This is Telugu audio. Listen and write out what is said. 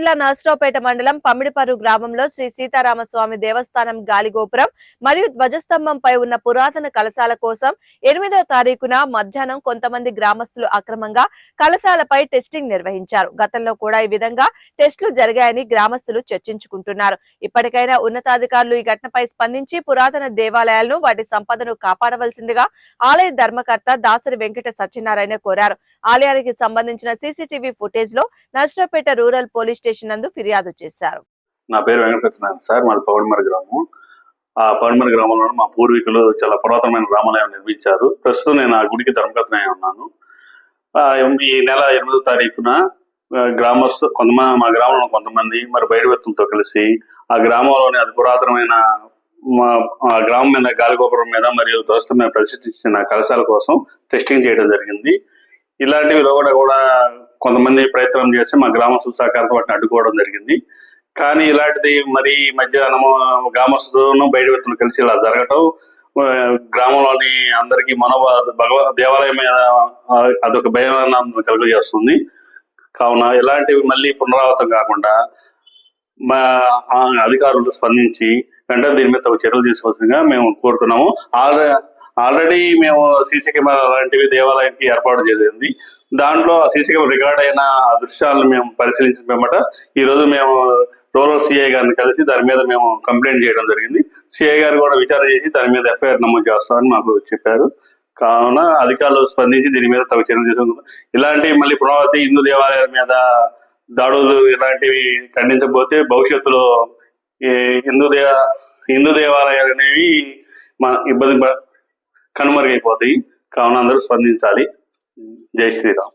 జిల్లా నర్సరావుపేట మండలం పమిడిపర్రు గ్రామంలో శ్రీ సీతారామస్వామి దేవస్థానం గాలిగోపురం మరియు ధ్వజస్తంభంపై ఉన్న పురాతన కలశాల కోసం 8వ తారీఖున మధ్యాహ్నం కొంతమంది గ్రామస్తులు అక్రమంగా కలశాలపై టెస్టింగ్ నిర్వహించారు. గతంలో కూడా ఈ విధంగా టెస్టులు జరిగాయని గ్రామస్తులు చర్చించుకుంటున్నారు. ఇప్పటికైనా ఉన్నతాధికారులు ఈ ఘటనపై స్పందించి పురాతన దేవాలయాలను వాటి సంపదను కాపాడవలసిందిగా ఆలయ ధర్మకర్త దాసరి వెంకట సత్యనారాయణ కోరారు. ఆలయానికి సంబంధించిన సీసీటీవీ ఫుటేజ్ లో నర్సరావుపేట రూరల్ పోలీస్ స్టేషన్ నందు ఫిర్యాదు చేశారు. నా పేరు వెంకట సత్యనారాయణ సార్. మాది పౌడమర్రి గ్రామం. ఆ పౌడమర్రి గ్రామంలో మా పూర్వీకులు చాలా పురాతనమైన రామాలయం నిర్మించారు. ప్రస్తుతం నేను ఆ గుడికి ధర్మకర్తనే ఉన్నాను. ఈ నెల 8వ తారీఖున కొంతమంది మా గ్రామంలో కొంతమంది మరి బయట వ్యక్తులతో కలిసి ఆ గ్రామంలోని అతి పురాతనమైన ఆ గ్రామం మీద గాలిగోపురం మీద మరియు ధ్వజస్తంభం మీద ప్రతిష్ఠించిన కలశాల కోసం టెస్టింగ్ చేయడం జరిగింది. ఇలాంటివి కూడా కొంతమంది ప్రయత్నం చేసి మా గ్రామస్తుల సహకారంతో వాటిని అడ్డుకోవడం జరిగింది. కానీ ఇలాంటిది మరి మధ్యాహ్నం గ్రామస్తులను బయట వ్యక్తులు కలిసి ఇలా జరగటం గ్రామంలోని అందరికీ దేవాలయం మీద అదొక భయాన్ని కలుగజేస్తుంది. కావున ఇలాంటివి మళ్ళీ పునరావృతం కాకుండా మా అధికారులు స్పందించి వెంటనే దీని మీద చర్యలు తీసుకోవాల్సిందిగా మేము కోరుతున్నాము. ఆల్రెడీ మేము సీసీ కెమెరా లాంటివి దేవాలయానికి ఏర్పాటు చేసింది. దాంట్లో సీసీ కెమెరా రికార్డ్ అయిన ఆ దృశ్యాలను మేము పరిశీలించిన పిమ్మట ఈరోజు మేము రూరల్ సిఐ గారిని కలిసి దాని మీద మేము కంప్లైంట్ చేయడం జరిగింది. సిఐ గారు కూడా విచారణ చేసి దాని మీద ఎఫ్ఐఆర్ నమోదు చేస్తామని మాకు చెప్పారు. కావున అధికారులు స్పందించి దీని మీద తగు చర్యలు తీసుకుంటారు. ఇలాంటివి మళ్ళీ పునరావృతి హిందూ దేవాలయాల మీద దాడులు ఇలాంటివి ఖండించకపోతే భవిష్యత్తులో హిందూ దేవాలయాలు అనేవి ఇబ్బంది కనుమరుగైపోతాయి. కావున అందరూ స్పందించాలి. జై శ్రీరామ్.